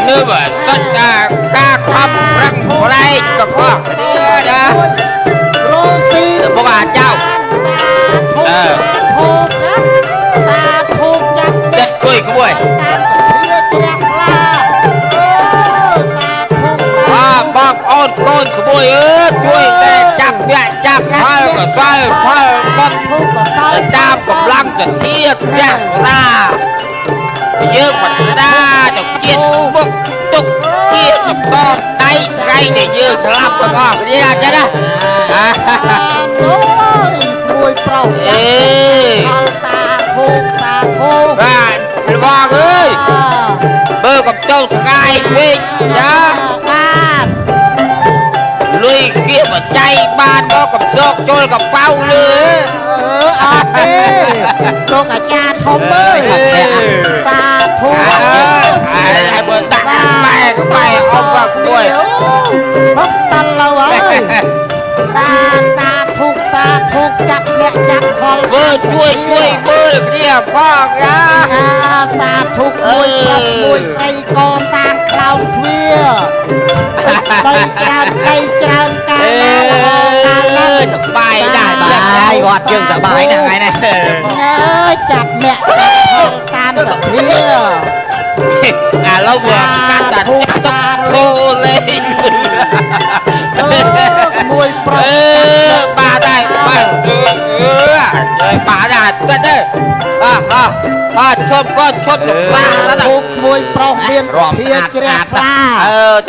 Nếu mà tất cả ca khắp răng của đây có đó bố bà cháu đất quỳ của bùi bác ôn con của bùi chui để chạp mẹ chạp phai và xoay phai con đam cầm lăng để thiết nhạc của ta dương mà ta được chiết bốc tục kia chụp con tay gây để dương làm cho con đi ra cho đó mùi prong và con ơi bơ cầm trâu gai quên đó lui kia mà chay ban đó cầm sốt trôi cầm bao lứa cô cả cha thông ơi ta thu ai bữa tặng mẹ của mày ông vào tuổi mất tân lâu ơi ta thu chặt mẹ chặt con bơ chui bơ được kia phong á ta thu mùi cây con tang clown khuya cây tràn ca bài đại gọt chương cả bài này này chặt mẹ cam cả phía lâu vừa cắt đặt tóc cô lên mùi bà đây bà là tất đấy chôm con chôm được ba đó mùi prong miên phía trẻ pha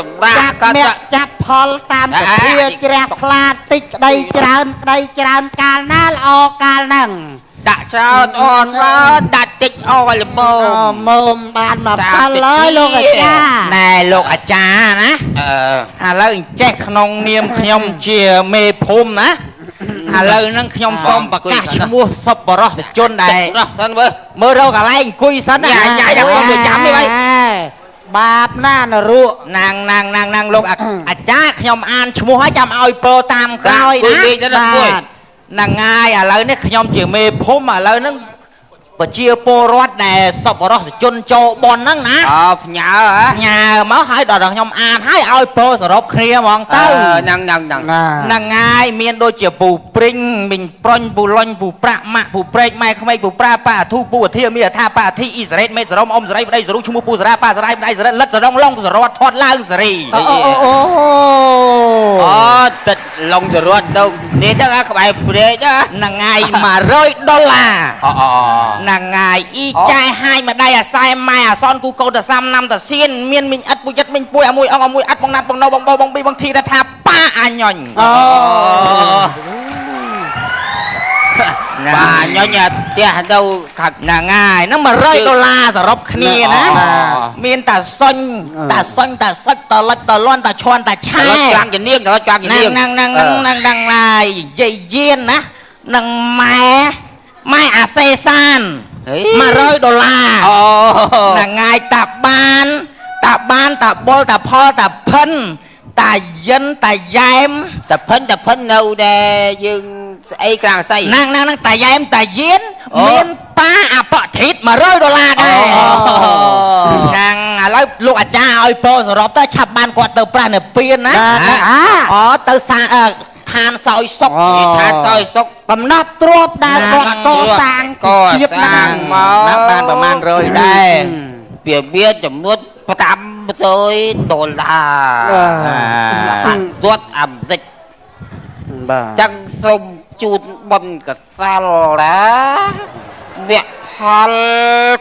chặt mẹ chặt phol tam phía trẻ pha tích đây tràn ca ná o ca năng đã cho on nó đã tích o là mồm bàn mà ta lơi luôn à cha nàyលោកអាចារ្យណាឥឡូវចេះក្នុងនាមខ្ញុំជាមេភូមិណាឥឡូវហ្នឹងខ្ញុំសូមប្រកាសឈ្មោះសប្បុរសជនដែរមើលរកកន្លែងអង្គុយសិនណាញ៉ាំទៅចាំនេះហើយបាបណានរក់ណាងលោកអាចារ្យខ្ញុំអានឈ្មោះហើយចាំឲ្យពោតាមក្រោយណាហ្នឹងហើយឥឡូវនេះខ្ញុំជាមេភូមិឥឡូវហ្នឹងប្រជាពលរដ្ឋដែលសប្បុរសជនចូលបនហ្នឹងណាផ្ញើមកហើយដល់ខ្ញុំអានហើយឲ្យពោសរុបគ្នាហ្មងទៅហ្នឹងហើយមានដូចជាពូព្រិញមីងប្រុញពូលុញពូប្រាក់ម៉ាក់ពូព្រែកម៉ែក្មេកពូប្រាប៉ាអាធូពូអាធាមានអាថាប៉ាអាធីអ៊ីសរ៉េតមេសរមអ៊ំសរៃប្តីសរុឈ្មោះពូសារ៉ាប៉ាសារ៉ៃប្តីសារ៉េតលិតសរងឡុងសរតធាត់ឡើងសេរីទឹកឡុងសរតទៅនេះទៅក្បែរព្រែកហ្នឹងហើយ$100ហ្នឹងហើយអ៊ីចាយហាយម្ដាយអាសែម៉ែអាសនគូកោតទៅសាំណាំតាសៀនមានមីងអិតពុយចិត្តមីងពួយអាមួយអងអាមួយអិតបងណាត់បងណោបងបោបងពីបងធីថាប៉ាអាញ៉ុញbà nhỏ nhà tia đâu thật là ngài nó mà rơi $100 rồi rộp khnia ná miền ta xanh ta lách ta loan ta choan ta chai choang cái niêng đó choang cái niêng năng này dây duyên á năng mai à xe san mà rơi $100 là ngài ta ban ta bol ta pho ta phân ta dân ta dám ta phân đâu để dừng ấy càng say năng ta dám ta diễn miền pa à bọ thịt mà rơi $100 đây năng lấyลูกอาจารย์เอาโปรสรบtới chập ban quạt từ pra nè piên á từ xa than soi sốc bầm nắp trộp đai quạt co sang chiếp năng nắp banประมาณ100ได้ ពីមានចំនួន500ដុល្លាររត់អាមេរិក បាទ ចឹងសូមជូនបុណ្យកសលណាអ្នកផល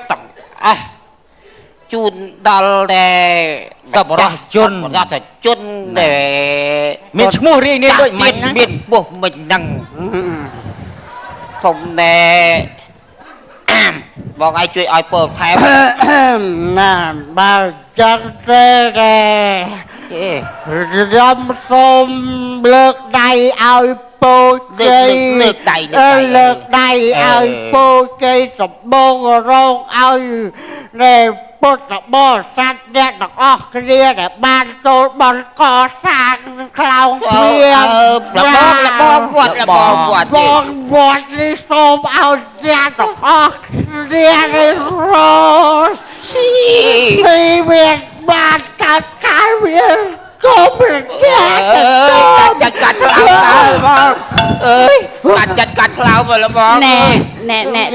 ទាំងអស់ជូនដល់ដែលសប្បុរសជនដែលមានឈ្មោះរៀងនេះដូចមិន មានពោះមិញហ្នឹងសូមណែបងឯងជួយឲ្យពើថែម ណាបើចឹងទេខ្ញុំសូមលើកដៃឲ្យពូជ័យលើកដៃឲ្យពូជ័យសម្បូររោគឲ្យនៃពុទ្ធបរិស័ទអ្នកទាំងអស់គ្នាដែលបានចូលបន់កសាងខ្លោងទ្វារលបងវត្តនេះសូមឲ្យអ្នកទាំងអស់គ្នានេះរស់ពីវាបានកើតការវាគុំចាច់កាត់ឆ្លោតើបងអើយកាត់ឆ្លោមើលបងណែ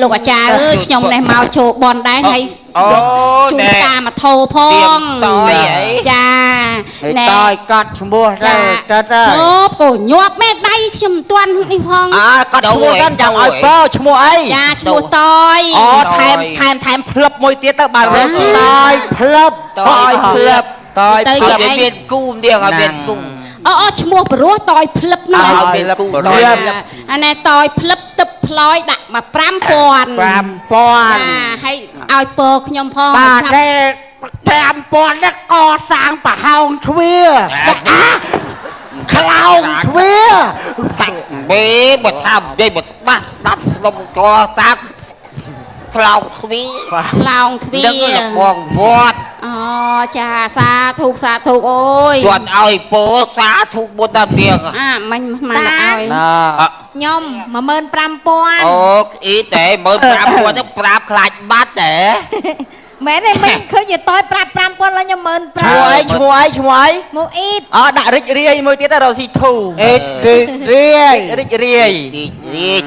លោកអាចារ្យអើយខ្ញុំនេះមកចូលបនដែរហើយជួនតាមកធោផងចាណែតើកាត់ឈ្មោះទៅអូព្រោះញាប់មេដៃខ្ញុំមិនទាន់នេះផងកាត់ឈ្មោះសិនចាំឲ្យបើឈ្មោះអីចាឈ្មោះតយថែមផ្លឹបមួយទៀតទៅបាទតយផ្លឹបទៅមានគូម្ដងឲ្យមានគូអូឈ្មោះព្រោះតយផ្លឹបហ្នឹងអានេះតយផ្លឹបទឹកផ្លោយដាក់មក5000ហើយឲ្យពើខ្ញុំផងបាទ5000នេះកសាងប្រហោងទ្វារខ្លោងទ្វារកាច់មេបើថានិយាយបើស្ដាប់ស្លុំកសាងខ្លោងទ្វារនឹងបងវត្តអូចាសាធុអូយគាត់ឲ្យពោសាធុបុត្រនាងមិញមកឲ្យខ្ញុំ15000អូអ៊ីតែ15000ទៅប្រាប់ខ្លាចបាត់តែមែនទេមិនឃើញតើប្រាប់5000ឡើងខ្ញុំ15000ឈ្មោះអីមកអ៊ីតដាក់រិចរាយមួយទៀតទៅរកស៊ីធូអ៊ីតរិចរាយ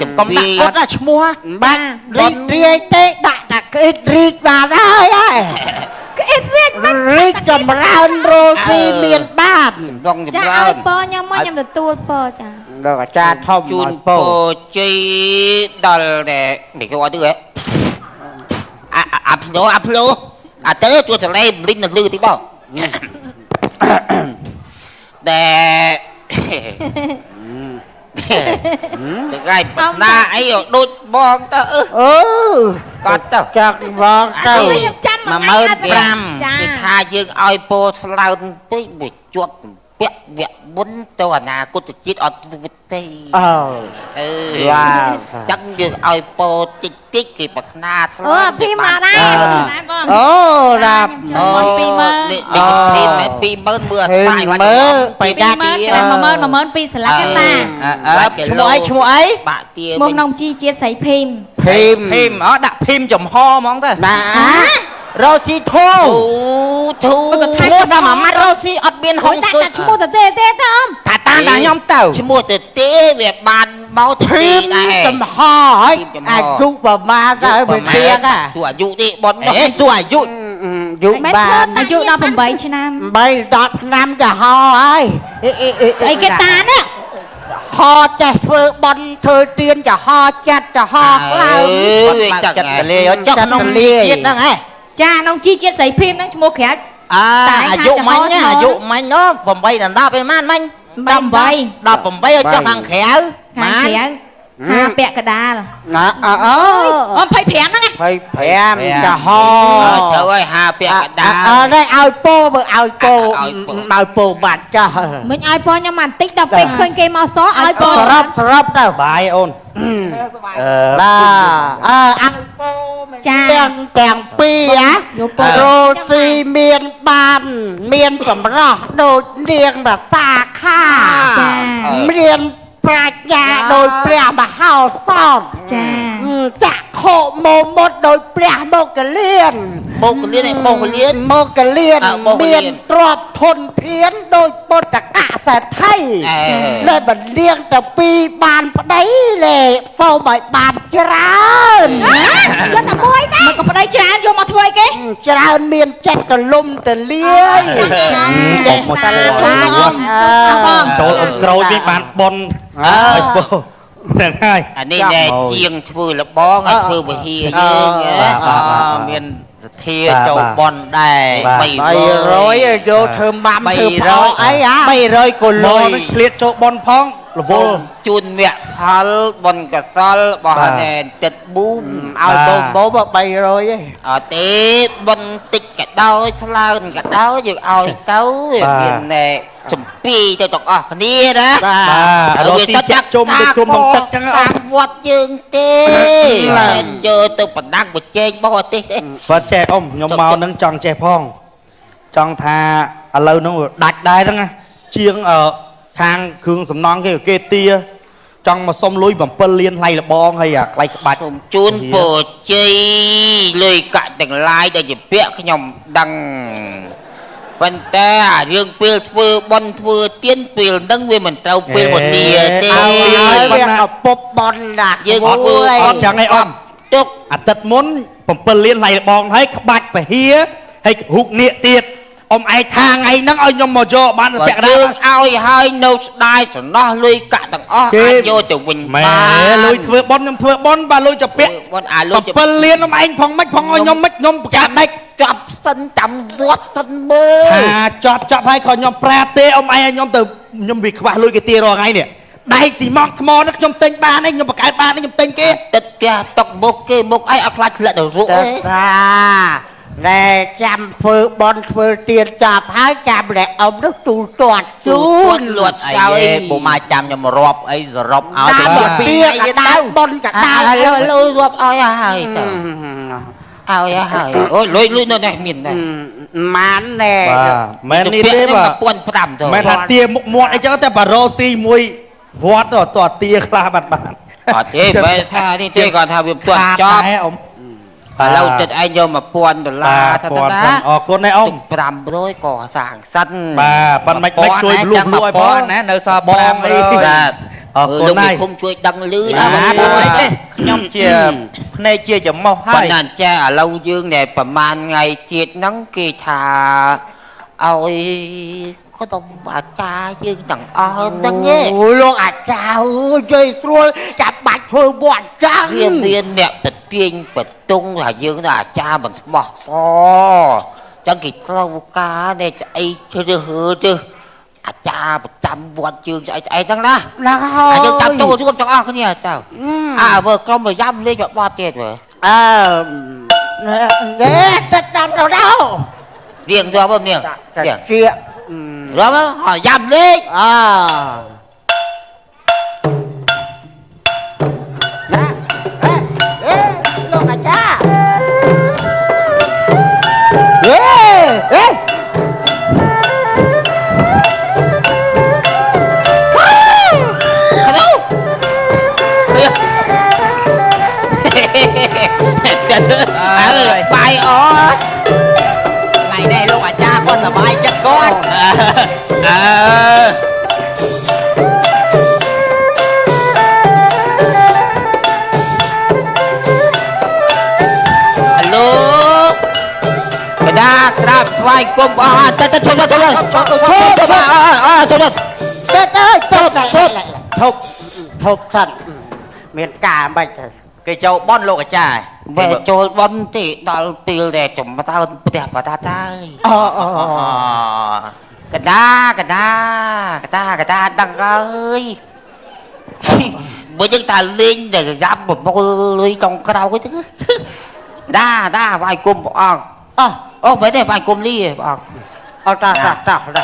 ចំកុំដាក់អត់ឈ្មោះបានរិចរាយទេដាក់តែក្អ៊ីតរីកបានហើយក្អ៊ីតរីកចម្រើនរស់ស៊ីមានបានចាឲ្យពរខ្ញុំមកខ្ញុំទទួលពរចាដល់អាចារ្យធំជូនពរជ័យដល់នេះគាត់ទៅអាភ្លោទៅជួសលេលិញនៅលឺទីបងតែថ្ងៃបណ្ណាអីដូចបងទៅគាត់ទៅចាក់បងទៅខ្ញុំចាំ15000គេថាយើងឲ្យពោឆ្លើនពេកវាជាប់ពាក់វគ្គមុនទៅអនាគតជាតិអត់វិទេចឹងយើងឲ្យពោតិចគេប្រាថ្នាឆ្លើនពីមកដែរបងរាប់20000មើលស្បាយទៅដាក់12000ស្លាកតាឈ្មោះអីបាក់ទាឈ្មោះនំជីជាតិស្រីភីមដាក់ភីមចំហហ្មងទៅរស់ស៊ីធូឈ្មោះដល់មួយម៉ាត់រស់ស៊ីអត់មានហុងស៊ុយឈ្មោះទេទៅថាតាមដល់ខ្ញុំទៅឈ្មោះទេវាបានមកទេដែរចំហហើយអាយុប្រមាណទៅវាទៀងសួរអាយុទេបនសួរអាយុបានអាយុ18ឆ្នាំ10ឆ្នាំទៅហោហើយស្អីគេតានេះហោចេះធ្វើបន់ធ្វើទៀនចាហោចិត្តចាហោខ្លាំងចាក់កលេចុះក្នុងជាតិហ្នឹងហ៎ចានំជីជាតិស្រីភីមហ្នឹងឈ្មោះក្រាច់អាយុមិញនោះ8ដល់10ឯម៉ានមិញ18ឲ្យចុះខាងក្រៅ5ពាក់កដាលណា25ហ្នឹង25ចាហោទៅឲ្យ5ពាក់កដាលនេះឲ្យពោមើលឲ្យពោបាត់ចាស់មិញឲ្យពោខ្ញុំបន្តិចដល់ពេលឃើញគេមកសោះឲ្យពោសរុបទៅបាយអូនអាំពោចាទាំងពីររស់ស៊ីមានបានមានសម្រស់ដូចនាងរាសាខាចាមានប្រាជ្ញាដោយព្រះមហោសថចាចក្ខុមុមុតដោយព្រះមគលានមានទ្រព្យធនធាន tôi bột cả sẽ thay lên bật liêng từ pi bàn đấy lệ sau bài bàn tràn nó tao môi đó mà còn đây tràn vô mà thôi cái tràn miền chặt từ lum từ liêng để một saoចូលអ៊ំក្រូចវិញបានប៉ុនហើយពោហ្នឹងហើយ អានេះណែជាងធ្វើលបងឲ្យធ្វើវិហារយើងមានសទ្ធាចូលបនដែរ300យកធ្វើម៉ាំធ្វើផោអី300គីឡូ មកនឹងឆ្លៀតចូលប៉ុនផងរវល់ ជូនមគ្គផលបនកសលរបស់ណែទឹកប៊ូម ឲ្យបូម300ឯង អត់ទេបនតិចក៏ដោយឆ្លើនក៏ដោយយើងឲ្យទៅមានណែចំពីទៅទាំងអស់គ្នាណា បាទរស់ស៊ីចាក់ជុំទៅជុំក្នុងទឹកចឹង សាងវត្តយើងទេមិនយកទៅបណ្ដាំងបច្ចេកបរទេសទេ បាទចេះអ៊ំខ្ញុំមកនឹងចង់ចេះផងចង់ថាឥឡូវហ្នឹងដាច់ដែរហ្នឹងជាងខាងគ្រឿងសំណង់គេទាចង់មកសុំលុយ7លានថ្លៃលបងហើយអាថ្លៃក្បាច់ សូមជូនពរជ័យលុយកាក់ទាំងឡាយដែលជាពាក្យខ្ញុំដឹងប៉ុន្តែអារឿងពេលធ្វើបន់ធ្វើទៀនពេលហ្នឹងវាមិនត្រូវពេលវេលាទេ ឲ្យវាឪពុកបនណា យើង អត់ ធ្វើ អត់ចឹងឯងអ៊ំ ទុក អាទិត្យមុន7លានថ្លៃលបងហើយក្បាច់ពហិហើយហុកនៀកទៀតអ៊ំឯងថាថ្ងៃហ្នឹងឲ្យខ្ញុំមកយកបានពាក់កណ្ដាល យើងឲ្យហើយនៅស្ដាយសំណោះលុយកាក់ទាំងអស់អាចយកទៅវិញ ម៉ែ បាន លុយធ្វើប៉ុនខ្ញុំធ្វើប៉ុនបាទលុយទៅពាក់ បន់អាលុយ 7លានអ៊ំឯងផងមិនផងឲ្យខ្ញុំមិនខ្ញុំប្រកាសដាច់ ចាប់សិនចាំវត្តទៅមើល ថាចប់ហើយក៏ខ្ញុំប្រាប់ទេអ៊ំឯងឲ្យខ្ញុំទៅខ្ញុំវាខ្វះលុយគេទារាល់ថ្ងៃនេះដែកស៊ីម៉ងថ្មនេះខ្ញុំទិញបានឯងខ្ញុំបង្កើតបានឯងខ្ញុំទិញគេ ទឹកផ្ទះតុកមុខគេមុខអីអត់ខ្លាចធ្លាក់ទៅរុក តែ ទេ ថាតែចាំធ្វើបនធ្វើទៀនចាប់ហើយចាំតែអ៊ំនោះទូទាត់ជូន លួតសើយពុំមកចាំខ្ញុំរាប់អីសរុបឲ្យ តាម ទៅ ពីកដៅបនកដៅ លុយរាប់ឲ្យហើយទៅឲ្យហើយអូយលុយនៅនេះមានដែរ ម៉ានណែ បាទមែននេះទេបាទ 1500ទៅ មែនថាទាមុខមាត់អីចឹងតែបារ៉ូស៊ីមួយវត្តទៅតទាខ្លះបាន អត់ទេបែរថានេះទេគាត់ថាវាមិនទាន់ចប់ អ៊ំ ឥឡូវទឹកឯងយក$1000ថាទៅណា អរគុណឯងអ៊ំ 500ក៏សាងសិន បាទប៉ុន្តែមិនជួយលួចឲ្យផងណានៅសល់បងអី បាទ អរគុណ លោក ណា និ ស់ គមជួយដឹងលឺ ណា ដែរ បងអីទេខ្ញុំជាភ្នែកជាចំមុះហើ ប៉ុ យ ន្តែចាឥឡូវយើងដែលប្រហែលថ្ងៃទៀតហ្នឹងគេថាឲ្យក៏ต้องអាចារ្យយើងទាំងអស់ហ្នឹងឯង អូលោកអាចារ្យអើយជ័យស្រួលចាំបាច់ធ្វើវត្តចឹង វាមានអ្នកប្រទៀងប្រទង់ថាយើងទៅអាចារ្យមិនស្មោះសចឹងគេត្រូវការនៃស្អីជ្រើសរើសទៅអាចារ្យប្រចាំវត្តជើងស្អីហ្នឹងណា ហ្នឹងហើយ យើងចាំចូលរួមទាំងអស់គ្នាទៅមើលក្រុមប្រយ៉ាំលេងបត់ទៀតមើល ទៅតាមទៅដល់ រៀងរាប់នាង ជា រាប់យ៉ាំលេង ណាលោកអាចារ្យហេ បាយអត់ថ្ងៃនេះលោកអាចារ្យគាត់សប្បាយចិត្តគាត់បដាក្រាបថ្វាយគុំអស់ទៅឈប់ទៅធប់សិនមានការមិនទៅ គេចូលបនលោកអាចារ្យ បើចូលបន់ទេដល់ពេលដែលចំតើផ្ទះបតាតែកដាដឹងអើយបើយើងតែលេងតែយ៉ាប់ប្រមូលលុយចុងក្រោយទៅដាវាយគុំព្រះអង្គអូមិនទេវាយគុំលីព្រះអង្គ អត់តោះ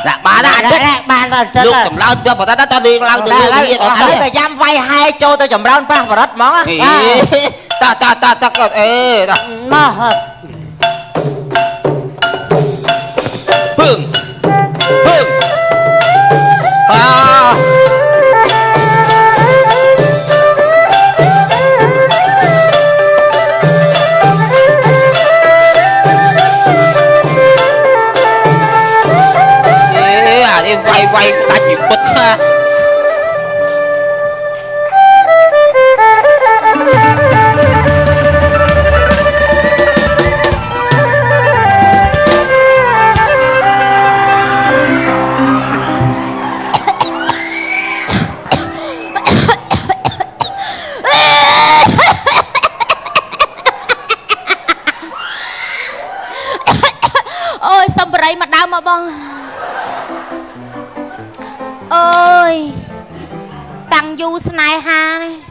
ដាក់បានដល់លោកតម្លើងទៅបតាតលេងឡើងទៅលីអត់ ហើយតែយ៉ាំវាយហែចូលទៅចម្រើនប្រាស់បរិទ្ធហ្មង តាគាត់អេតា មក ពឹងវ quay ta chỉ bật ha ôi xong rồi mà đau mà bông ơi tăng du snai ha này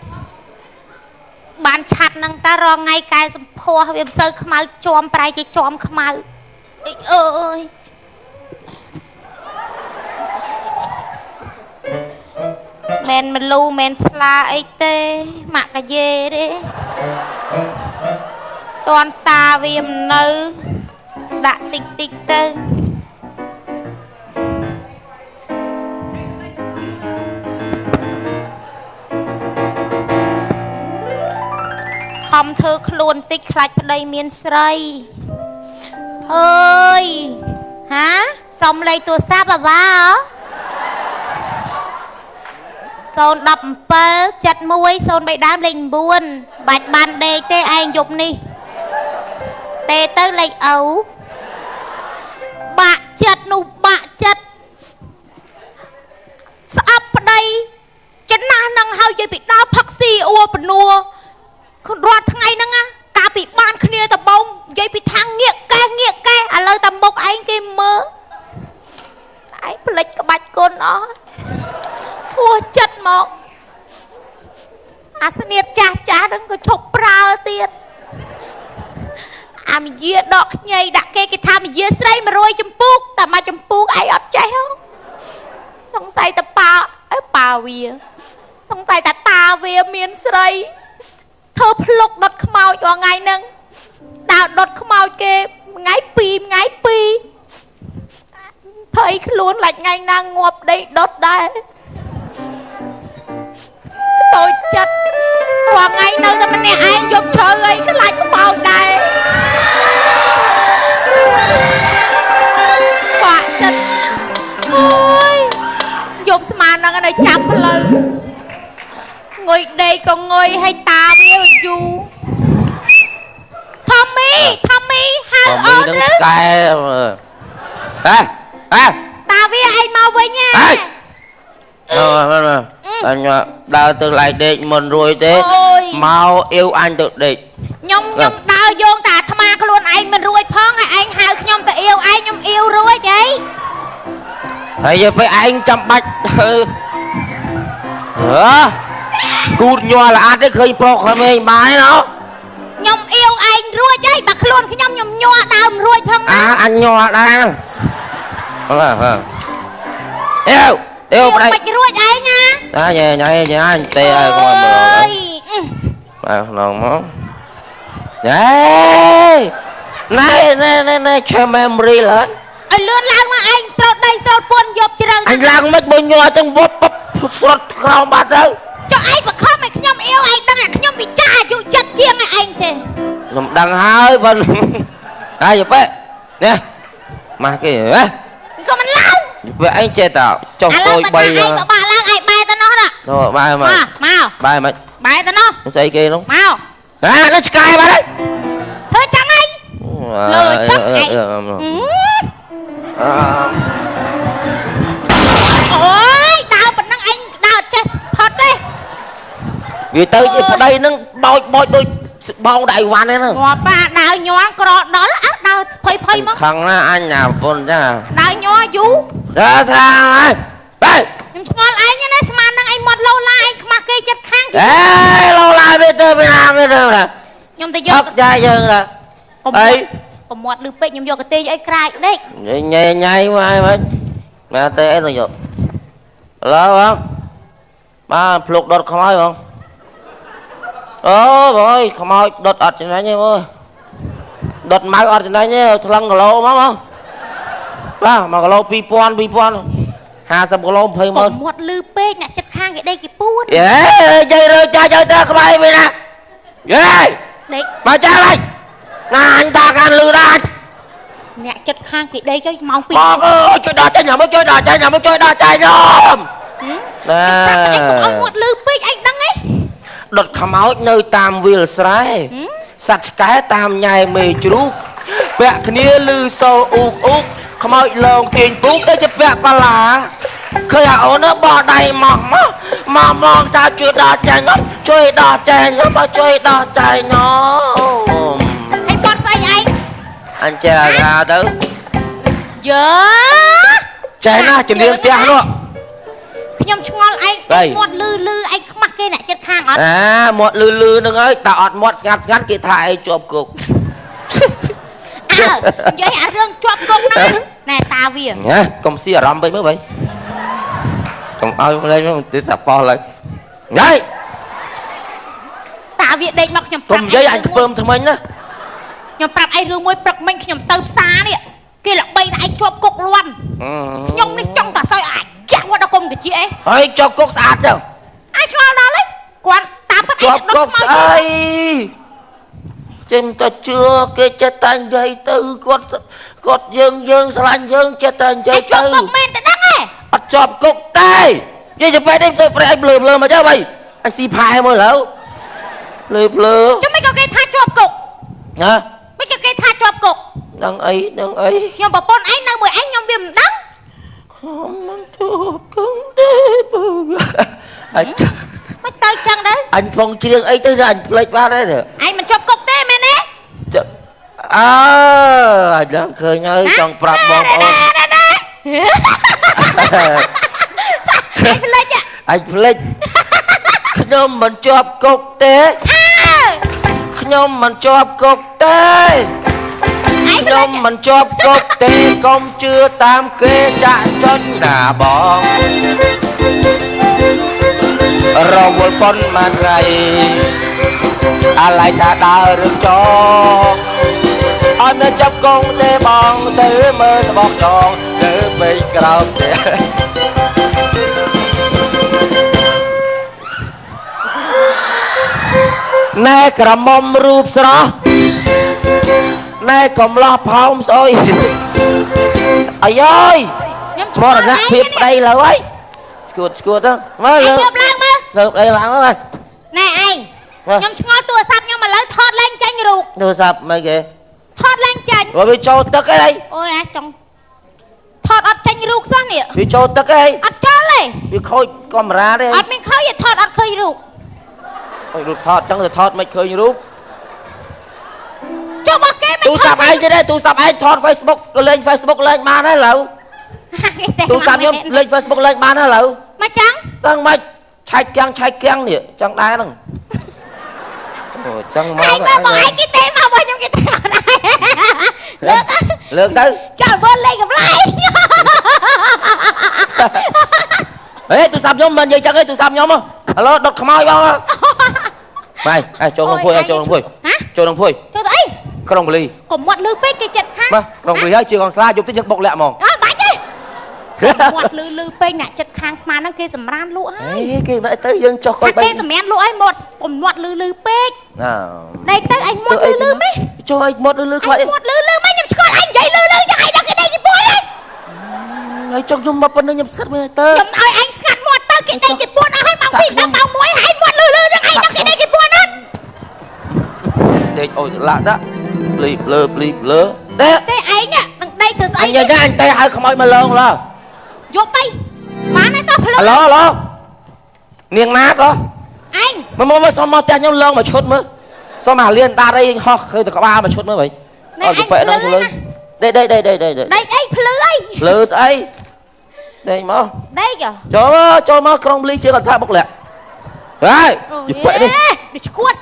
bạn chặt năng ta ro ngay cái phô viêm sơ khmau chom prai chỉ chom khmau ơi men mình lu men sla ấy tê mặc cái dê đấy toàn ta viêm nữ đã tích tích tê không thơ luôn tích khạch vào đây miền srei ơi hả xong lấy tua sáp à ba son đập pơ chặt muối son bị đám linh buồn bạch bàn đề tê anh dục ni tê tới lấy ấu bạ chặt nụ bạ chặt sắp vào đây chân na năng hao dây bị đau phắc si ua bần nua con rọt ngày năng á cả bị ban khnia tập bông dây bị thang nghiệt ke à lời tầm bốc anh cái mơ anh plek cái bạch con nó thua chất một à sao nhiệt cha đừng có chụp ra tiền à mình dưa đọt nhây đặt cái tham mình dưa sấy mà rồi chấm puốc ta mà chấm puốc ai ọt cháy không xong say ta pa vía xong say ta vía miền sấy thơ plok đọt khmau cho ngày nâng đào đọt khmau kê ngái pi thấy luôn lại ngày nàng ngọp đây đọt đây tôi chất hoàng ngày nơi ta mình nè ai dục chơi ấy cái lại khmau đây quả chất ôi dục mà năng cái này chăm lời ngồi đây còn ngồi hay ta với chú Tommy how old đứng is cái ta với anh mau với nha anh đào từ lại định mình rồi thế mau yêu anh tự định nhom đào vô ta tham ma luôn anh mình ruồi phong hay anh hao nhom ta yêu anh nhom yêu ruồi vậy bây giờ phải anh chăm bạch cút nhòa là ăn đấy khơi pro khơi mình bái nó nhom yêu anh ruồi vậy bạc luôn cái nhom nhòa đào ruồi phong anh nhòa đây yêu đây bạch ruồi ấy nha đó nhảy anh tê ơi con lòng nó này cho memory lớn anh lươn lao mà anh sốt đây sốt buồn dọc trường anh lang mất bao nhiêu trong bóp sốt không bà đâu cho anh mà không mày nhom yêu anh đang là nhom bị cha chú chặt chiêng này anh thế nhom đang hơi bên ai vậy bé nè mà cái gì á có mình lao vậy anh chơi tao trong tôi bay anh bà lao ai bay tao nó đó rồi bay mà mau bay mà bay tao nó xây kia đúng mau nó sky ba đấy thôi chẳng anh lời chắc này ôi đau mình năng anh đau chết thật đi vì tới ở đây nó bôi đôi bao đại hoàn đấy nó ngọt ba đau nhóa cọ đó là ác đau phơi mất khăng á anh nhà con ra đau nhóa vú ra sao ấy đây ngon anh nhá này mà năng anh một lâu la anh mặc cái chất khang ê lâu la bây giờ nè nhom tay vô thật ra giờ nè ấy còn một đứa bệnh nhom vô cái tê ấy cài đấy nhảy mà tê ấy rồi vô lo không ba pluk đột không ai không rồi không ai đột ở trên đấy nha ơi đột máy ở trên đấy nha thằng cái lô má không ba mà cái lô pi pon hà sập cái lô phơi mơn một lư bê nè chất khang cái đây cái bút dây rồi chơi ta không ai về nè ghê đấy bà cha đây nè anh ta can lư ra nè chật khang thì đây cho mong pin con ơi chơi đò chơi nhà mới chơi đò chơi nhà mới chơi đò chơi nhom anh cũng một lư pin anh đăng ấy đột khám áo nơi tam vil sải sạch cái tam nhai mì chú vẽ kia lư sâu uk khám áo lồng tiền cúc đây chụp vẽ pa lá khơi áo nó bỏ đầy mỏng mà mong ta chơi đò chơi nhom chơi đò chơi nhom mà chơi đò chơi nhom hay con say anh chơi ra tới giờ chơi na chỉ liên tiếng nữa nhom ngon anh một lư anh mặc cái này chất khang ọt một lư nương ơi tạo ọt một ngắt kia thải chụp cục vậy hả rương chụp cục nè ta vì nhá công si ở rầm vậy mới vậy trong ao lên nó tí sập po lại ngay ta vì đây mặc nhom cùng với anh cơm thằng mình á nhom pram ai rương môi bật mình nhom tơ xa đi kia là bay anh chụp cục luôn nhom đi trong cả soi ảnh chẳng qua đâu cùng cái chị ấy ơi cho cục sạch chưa ai cho đó lấy quan ta bắt chụp cục ơi chim ta chưa cái chết tan dây tư cột dương sanh dương chết tan dây tư chụp cục men ta đăng ấy chụp cục tay vậy chụp phải đem tôi phải anh lừa mà chứ vậy anh xì phai mới lỡ lừa chứ mấy cái tha chụp cục hả mấy cái tha chụp cục đằng ấy nhom bảo con anh đang mời anh nhom viêm đắng không chụp cục anh mấy tay chăng đấy anh phong chiêng ấy tới anh plek ba đấy rồi anh mình chụp cục thế mẹ nè anh đang khơi nhớ trong prap bom anh plek ạ anh plek nhom mình chụp cục thế nhom mình chụp cục thế nhom mình chụp cục thế công chưa tam kê chạy chân đà bom rồi một con mà gầy lại ta đào được cho anh nên chấp công tê bong tê mơ bọc tròn để bị cầu nè cả mông rụp sao nè còn lo phong rồi ai ơi cho là ngắt thiệp đây là ấy cuột đó mới được đây là mới nè anh nhom ngon tua sập nhom mà lấy thọt lên tranh ruột tua sập mày kìa thọt lên tranh rồi bị trâu tức cái đây ôi à trong thọt ọt tranh ruột sao nè bị trâu tức cái ọt cho lên bị khôi camera đây ọt mình khôi vậy thọt ọt khơi ruột ôi ruột thọt chẳng là thọt mày khơi như ruột cho bao cái tu sập anh chứ đây tu sập anh thọt Facebook lên Facebook lên ban đấy lẩu tu sập nhom lên Facebook lên ban đấy lẩu mà chẳng đang mày chạy keng nè chẳng đai đâu chẳng mà anh bảo anh cái tên mà bao nhiêu cái tên ở đây lượt tới cho vươn lên gặp lại ê tu sập nhóm mình vậy chẳng ơi tu sập nhóm không alo đột khăm ơi bao mày cho đồng phôi hả cho đồng phôi cho tới có đồng ly còn một lư pê cái chật khác mà đồng ly ấy chưa còn slide chụp tích chất bọc lẹ mòn bạn chứ một lư pê nè chật khang mà nó kia sầm ran lụa ấy cái này tới dân cho coi bên sầm men lụa ấy một còn một lư pê đây tới anh một lư mấy cho anh một lư vậy một lư mấy nhầm coi anh vậy lư cho ai đó cái đây cái buồn đấy ai trong nhung mà phân nó nhầm sắt mày tơ nhầm ơi anh sắt một tơ cái đây cái buồn ai mang vị nó bao muối hai một lư cho ai đó cái đây cái buồn hết để ôi lạ đó blip lơ thế anh ạ đây từ anh nhớ anh tay hai không ai mà lơ là vô tay má này tao lơ alo niềng nát đó anh mà sao mà tay nhau lơ mà chốt mới sao mà liên ta đây ho khơi từ có ba mà chốt mới vậy này anh lơ đây đây lơ ấy đây mà đây kìa cho mà không ly chưa còn sao bốc lẹ đấy chụp quậy đi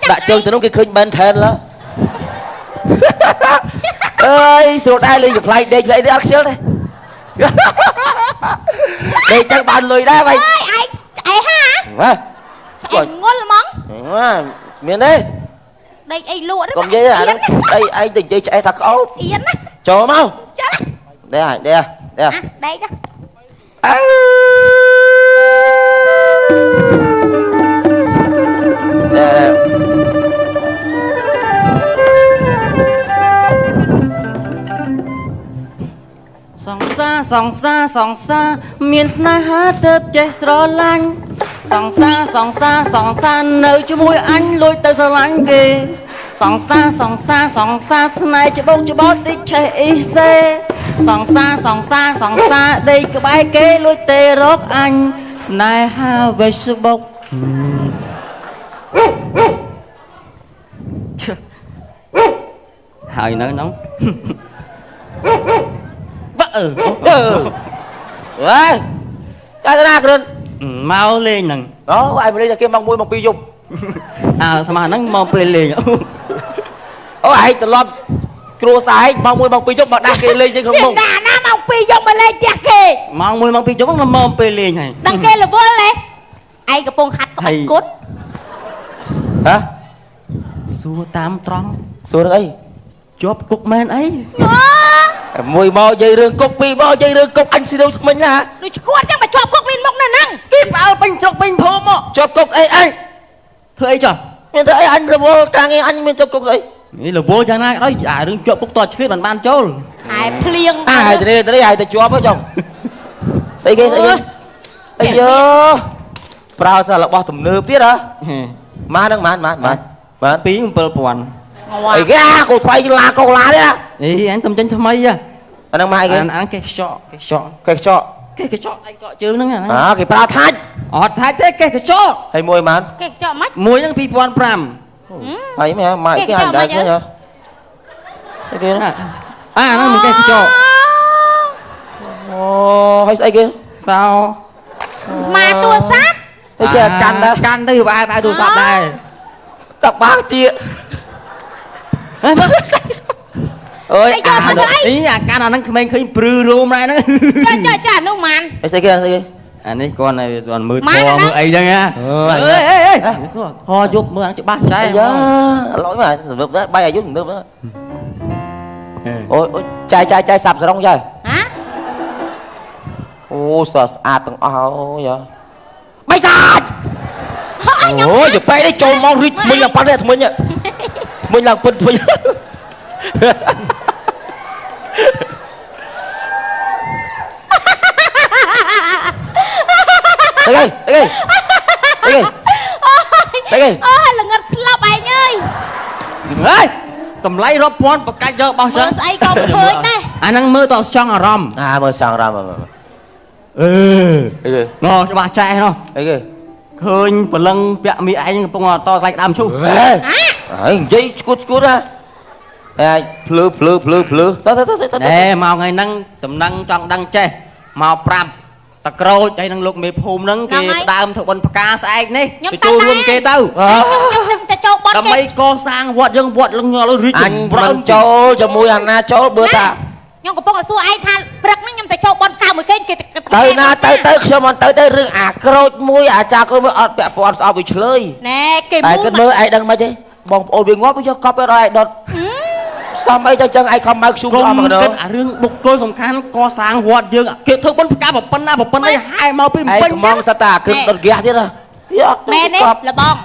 đã chơi từ nó cái khơi bên thèn đó ơi sụt ai ly chụp lại đây ăn xíu đây đây chắc bàn lười đá vậy anh hả anh ngon món miền đây đây anh lụa đó còn dây à đây anh tình chơi chạy thật ấu yến á cho mau đây à đây đó សង្សារមានស្នេហាទៅចេះស្រឡាញ់សង្សារនៅជាមួយអញលួចទៅស្រឡាញ់គេសង្សារស្នេហ៍ច្បោកតិចឆេះអ៊ីសេសង្សារដេកក្បែរគេលួចទេរកអញស្នេហា Facebook ហើយនៅហ្នឹងបើអើកាយតាណាគ្រុន មកលេងហ្នឹង អូឯងមកលេងតែគេម៉ោង 1 ម៉ោង 2 យប់ ស្មើហ្នឹងមកពេលលេង អូឯងត្រឡប់គ្រួសារឯងម៉ោង 1 ម៉ោង 2 យប់មកដាក់គេលេងជាក្នុងមុខ ណាណាម៉ោង 2 យប់មកលេងផ្ទះគេ ម៉ោង 1 ម៉ោង 2 យប់ហ្នឹងមកពេលលេងហើយ ដឹងគេរវល់ទេឯងកំពុងហាត់ក្បាច់គុណ ហ៎ សួរតាមត្រង់ សួរអី ជាប់គុកមែនអី មួយមកនិយាយរឿងគុកពីរមកនិយាយរឿងគុកអញស៊ីរូវស្មិញណា ដូចឈួតចឹងមកជាប់គុកមានមុខនៅហ្នឹង គេផ្អើលពេញស្រុកពេញភូមិមក ជាប់គុកអីអញ ធ្វើអីចុះ មានតែអីអញរវល់ការងារអញមានជាប់គុកអី នេះរវល់យ៉ាងណាក៏ដោយអារឿងជាប់គុកតឆ្លៀតបានចូល ហើយភ្លៀង ហើយទៅនេះហើយទៅជាប់ហ៎ចុងស្អីគេអីយើប្រើសាររបស់ទំនើបទៀតហ៎ម៉ាហ្នឹងម៉ាន 2 7000 អីគេកូនថ្លៃជាឡាកូឡាទេណា អីអញតំចេញថ្មីហ៎ អាហ្នឹងម៉ាអីគេ អាហ្នឹងគេខ្ចក់ គេខ្ចក់ គេខ្ចក់ដៃកក់ជើងហ្នឹង គេប្រើថាច់ អត់ថាច់ទេគេខ្ចក់ ហើយមួយម៉ាន គេចោលមិន មួយហ្នឹង 2005 ហើយម៉ែម៉ាគេអាចដែរគេហ៎អីគេ ហ្នឹងមិនគេខ្ចក់ អូហើយស្អីគេ សោ មកទូរស័ព្ទ អីគេកាន់ដែរ កាន់ទៅបែបទូរស័ព្ទដែរ តាបាងជា ហើយមើល អើយ យកមកទៅអី នេះអាកាន់អាហ្នឹងក្មេងឃើញព្រឺរោមដែរហ្នឹង ចានោះម៉ាន អីស្អីគេស្អីគេ អានេះគាត់ឲ្យគាត់មើលធ ម៉ែ ေါ် ណា មើលអីចឹងណា អើយ អេធေါ်យប់មើលអាច្បាស់ចែ យ៉ាឡយមកទៅទៅបាយអាយុទៅអូយចាយសាប់សរងចាយ ហ៎ អូស្អាតទាំងអស់អូយបៃសាច់អូយទៅពេកនេះចូលមករីកថ្មិញឡើងប៉ាត់នេះថ្មិញឡើងពិនថ្មិញអីគេអូល្ងឹតស្លាប់ឯងអើយ ហេតម្លៃរាប់ពាន់បកាច់យកបោះចឹ មើ ង លស្អីក៏ឃើញដែរ អាហ្នឹងមើលតចង់អារម្មណ៍ មើលសង្រាមអី ណច្បាស់ចែណោះ អីគេ ឃើញព្រលឹងពាក់មីឯងកំពុងតខ្លាច់ដើមឈូស ហើយនិយាយឈួតណាហើយភ្លឺទៅ ណែមកថ្ងៃហ្នឹងតំណឹងចង់ដឹងចេះមកប្រាប់តក្រូចហើយនឹងលោកមេភូមិហ្នឹងគេផ្ដើមធ្វើបុណ្យផ្កាស្អែកនេះទៅចូលរួមគេទៅ ខ្ញុំតែចូលបត់ ដើម្បីកសាងវត្តយើងវត្តលឹងរីក អញមិនចូលជាមួយអាណាចូលបើតា ខ្ញុំកំពុងតែសួរឯងថាព្រឹកហ្នឹងខ្ញុំតែចូលបត់កៅមួយគេគេ ទៅណាទៅខ្ញុំមិនទៅរឿងអាក្រូចមួយអាចាគ្រូមួយអត់ពាក់ព័ន្ធស្អប់វាឆ្លើយ ណែគេ តែគិតមើលឯងដឹងមិនទេបងប្អូនវាងាប់វាយកកប់ឲ្យឯងដុតសំអីទៅចឹងឯងខំមកខ្ជុំអស់មកដល់ គិតអារឿងបុគ្គលសំខាន់កសាងវត្តយើងគេធ្វើបុណ្យផ្កាប៉ុណ្ណាអីហាយមកពី ឯ ពេញ ងកំងសតាគិតដុតហ្គាសទៀតយ៉ា មែនទេលបង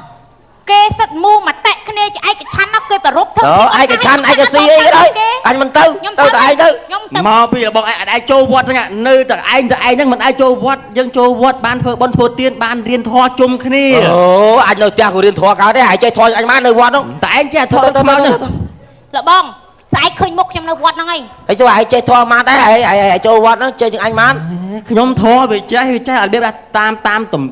គេសិតមូមតិគ្នាជាឯកឆ័ន្ទណាគេប្ររពធ្វើ ឯកឆ័ន្ទឯកស៊ីអីក៏ដោយអញមិនទៅទៅតែឯងទៅ ខ្ញុំទៅ មកពីរបស់ឯងអាចចូលវត្តហ្នឹងនៅតែឯងហ្នឹងមិនអាចចូលវត្តយើងចូលវត្តបានធ្វើបុណ្យធ្វើទានបានរៀនធម៌ជុំគ្នា អូអញនៅផ្ទះក៏រៀនធម៌កើតដែរហើយចេះធម៌អញបាននៅវត្តហ្នឹង តែឯងចេះធម៌ទៅមកហ្នឹង លបងស្អែកឃើញមុខខ្ញុំនៅវត្តហ្នឹងឯង ហើយចូលឯងចេះធម៌បានដែរហើយចូលវត្តហ្នឹងចេះជាងអញបាន ខ្ញុំធម៌វាចេះរបៀបតាម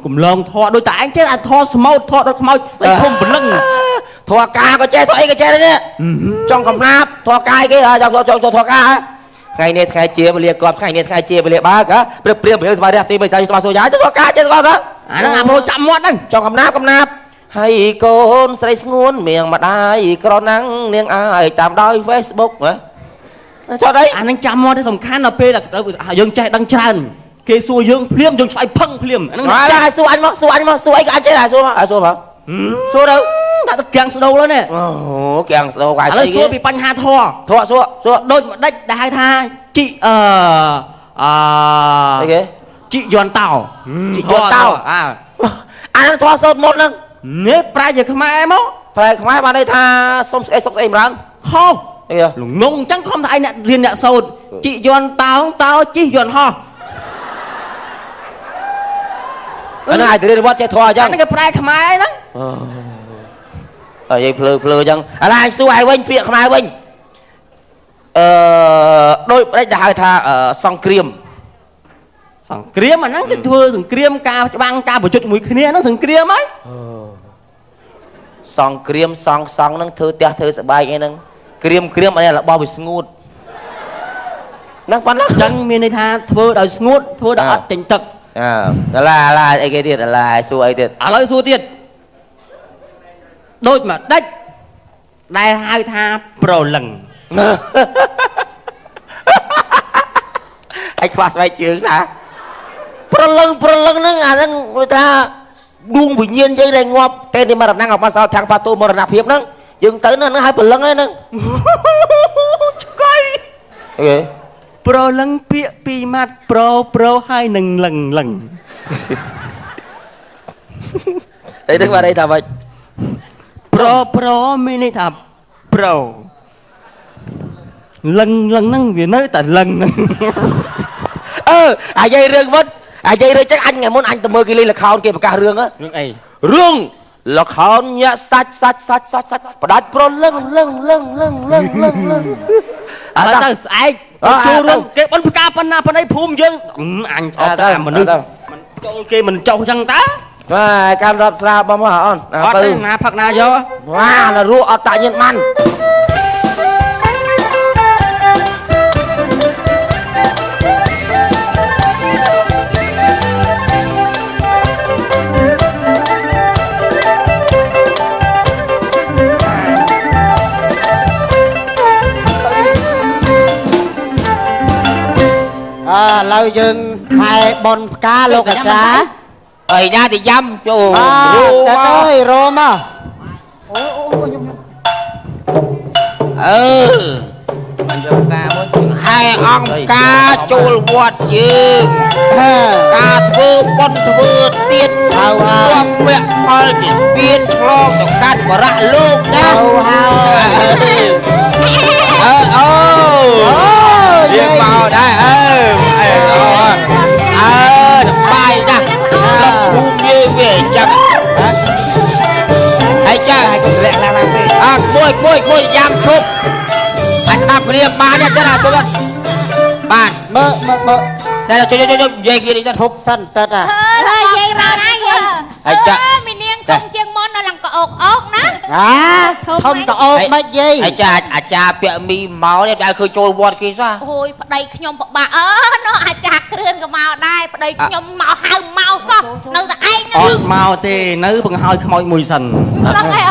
កំឡងធម៌ដូចតែឯងចេះអាធម៌ស្មោតធម៌ដូចខ្មោចតែធំព្រលឹង ធម៌ការក៏ចេះធម៌អីក៏ចេះដែរនេះចង់កំណាប់ធម៌កាយគេចង់ធម៌ការថ្ងៃនេះថ្ងៃជាវេលាគាត់ថ្ងៃនេះថ្ងៃជាវេលាបើកព្រឹបព្រៀបព្រៀបស្បាយរះទីបីចៅស្វាសូយ៉ាទៅធម៌ការចេះគាត់អាហ្នឹងអាប្រូចាំមាត់ហ្នឹង ចង់កំណាប់ហើយកូនស្រីស្ងួនមៀងម្ដាយក្រណាំងនាងអើយតាមដោយ Facebook ហ៎ចុះអី អាហ្នឹងចាំមាត់ទេសំខាន់ដល់ពេលយើងចេះដឹងច្រើនគេសួរយើងភ្លាមយើងឆ្លើយផឹងភ្លាមអាហ្នឹង ចាសួរអញមកសួរអីក៏អញចេះដែរសួរមកសួរទៅ ដាក់ទៅកាំងស្ដូលហើយនេះ អូកាំងស្ដូលកាយ ឥឡូវសួរពីបញ្ហាធម៌ សួរ ដូចម្ដេចដែលហៅថាជីអីគេ ជីយន់តោ ជីយន់តោ អាហ្នឹងធម៌សូត្រមុនហ្នឹង នេះប្រែជាខ្មែរមក ប្រែខ្មែរបានន័យថាសុំស្អីសុកស្អីម្ដង ខុស អ លងងចឹងខំថាឯងអ្នករៀនអ្នកសោតជីយន់តោងតោជីយន់ហោះអានេះទៅរៀនវត្តចេះធွာចឹងអានេះគេប្រែខ្មែរហ្នឹងនិយាយភ្លើចឹងឥឡូវឲ្យសួរឲ្យវិញពាក្យខ្មែរវិញដូចប្រេចដែលហៅថាសង្គ្រាមអាហ្នឹងគេធ្វើសង្គ្រាមការច្បាំងការប្រយុទ្ធជាមួយគ្នាហ្នឹងសង្គ្រាមហើយសង្គ្រាមសង់ហ្នឹងធ្វើផ្ទះធ្វើសបែកអីហ្នឹងគ្រាមអានេះរបស់វាស្ងួតហ្នឹងប៉ុណ្ណឹងចឹងមានន័យថាធ្វើដោយស្ងួតធ្វើដោយអត់ចេញទឹកឥឡូវអីគេទៀតឥឡូវសួរអីទៀតឥឡូវសួរទៀតដូចមកដេចដែលហៅថាប្រលឹងឯខ្វះស្បែកជើងណាប្រលឹងហ្នឹងអាហ្នឹងគេថាដួងវិញ្ញាណយើងដែលងាប់តែនេះមរណៈអបសោខាងបាទូមរណភាពហ្នឹងយើងទៅហ្នឹងឲ្យប្រលឹងហ្នឹងឆ្កៃប្រលឹងពាក្យពីរម៉ាត់ប្រហើយនឹងលឹងអីហ្នឹងបានអីថាម៉េចប្រមានន័យថាប្រលឹងហ្នឹងវានៅតែលឹងហ្នឹងអាយាយរឿងមុនអាយាយរឿងចឹងអញថ្ងៃមុនអញទៅមើលគេលេងល្ខោនគេប្រកាសរឿងអីរឿងល្ខោនញាក់សាច់បដាច់ប្រលឹងឥឡូវទៅស្អែកចូលរួមគេបិណ្ឌផ្កាប៉ុណ្ណាប៉ុណ្ណីភូមិយើងអញអត់តែមនុស្សមិនចូលគេមិនចុះចឹងតើបាទកម្មរាប់ស្រាបងមកអូនអត់ទេណាផឹកណាយកវ៉ាណារੂអត់តាញៀនបានឥឡូវយើងខែបនផ្កាលោកអាចារ្យអីណាទៅយ៉ាំចូលតែអើយរមមកមិនយកផ្កាមួយហើយអង្គការចូលវត្តយើងការធ្វើបុណ្យធ្វើទានហើយវគ្គផលជាស្ពានឆ្លងទៅកាត់បរៈលោកណារៀបមកដែរបាយណាស់លោកភូមិយើងវាចឹងហើយចាលាក់ឡើងពេកមួយយ៉ាំឈប់អាចស្ដាប់គ្នាបានទេចាទៅបាទមើលតែជួយនិយាយគ្នានេះទៅឈប់សិនតិចហើយយាយមកណាយាយហើយចាមីនាងកុំជាងមុនដល់ឡើងក្អកណាធំក្អកមិនយាយហើយចាអាចារ្យពាក់មីមកនេះដែលឃើញចូលវត្តគេសោះអូយប្តីខ្ញុំពិបាកនោះអាចារ្យគ្រឿនក៏មកដែរប្តីខ្ញុំមកហៅមកសោះនៅតែឯងអត់មកទេនៅបង្ហើយខ្មោចមួយសិនហ្នឹងហើយ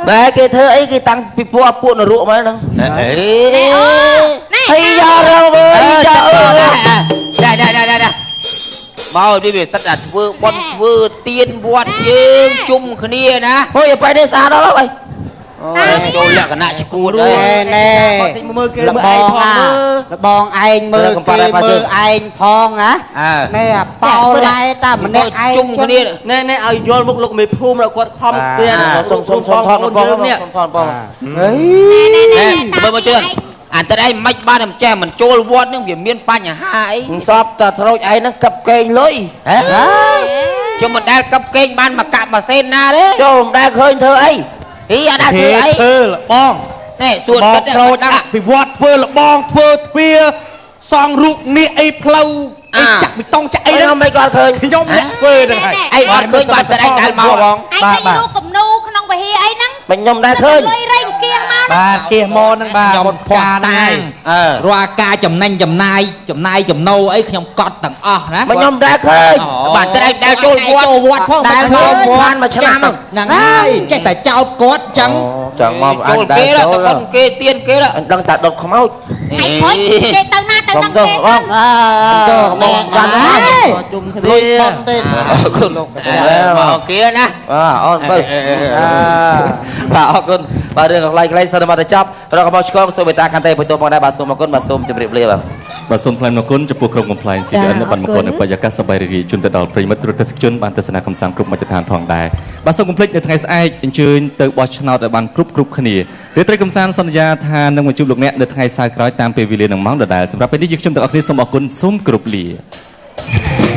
បែគេធ្វើអីគេតាំងពីពួកនរកមកហ្នឹងហើយយ៉ារងវើយ៉ាមកនេះវាសិតតែធ្វើបន់ធ្វើទៀនវត្តយើងជុំគ្នាណាហូយទៅនេះស្អាតដល់ហើយចូលលក្ខណៈឈួតណែមើលគេមើលឯងផងលបងឯងមើលគេមើលឯងផងណាណែបោដែរតែម្នាក់ឯងជុំគ្នាណែឲ្យយល់មុខលោកមេភូមិដល់គាត់ខំទៀតសុំផងយើងនេះបងហេមើលមកជឿអាតែឯងមិនបានតែចេះមិនចូលវត្តនឹងវាមានបញ្ហាអីសពតែត្រូចឯងហ្នឹងកឹបកេងលុយជុំមិនដែលកឹបកេងបានមកកាប់ម៉ាស៊ីនណាទេចូលមិនដែលឃើញធ្វើអីអត់ធ្វើអីធ្វើលបងនេះសួនទឹកត្រូចដាក់ពីវត្តធ្វើលបងធ្វើទ្វាសង់រូបនាគអីផ្លូវអីចាក់បេតុងចាក់អីហ្នឹងមិនគាត់ឃើញខ្ញុំអ្នកធ្វើហ្នឹងហើយអីគាត់ឃើញបានតែឯងដែលមកបងបាទរូបគំនូក្នុងវិហារអីហ្នឹងខ្ញុំដែរឃើញលុយរែងគៀងមកបាទគៀងមកហ្នឹងបាទខ្ញុំផ្កាដែររាល់ការចំណេញចំណាយចំណូលអីខ្ញុំកត់ទាំងអស់ណាខ្ញុំដែរឃើញបាទតែឯងដែលចូលវត្តផងដែលចូលវត្តមួយឆ្នាំហ្នឹងហើយចេះតែចោតគាត់ចឹងចឹងមកអញដែរចូលគេទៀនគេដឹងតែដុតខ្មោចឯងហុយគេទៅណាទៅនឹងគេទៅមកបានហើយជុំគ្នាបងទេអរគុណលោកមកគេណាអូនបើបាទអរគុណបាទរឿងខ្លីៗសិនមកទៅចប់ប្រកបមកឆ្កងសូមមេត្តាខន្តីបន្ទោសផងដែរបាទសូមអរគុណបាទសូមជម្រាបលាបាទ បាទសូមថ្លែងអំណរគុណចំពោះក្រុមកំ compliance CDN បានមកគាត់នៅបរិយាកាសសប្បាយរីករាយជូនទៅដល់ប្រិយមិត្តទស្សនិកជនបានទស្សនាកំសាន្តគ្រប់មជ្ឈដ្ឋានផងដែរបាទសូមកុំភ្លេចនៅថ្ងៃស្អែកអញ្ជើញទៅបោះឆ្នោតឲ្យបានគ្រប់គ្នារាត្រីកំសាន្តសន្យាថានឹងមកជួបលោកអ្នកនៅថ្ងៃសៅរ៍ក្រោយតាមពេលវេលានឹងម៉ោងដដែលសម្រាប់ពេលនេះយើងខ្ញុំទាំងអស់គ្នាសូមអរគុណសូមគោរពលា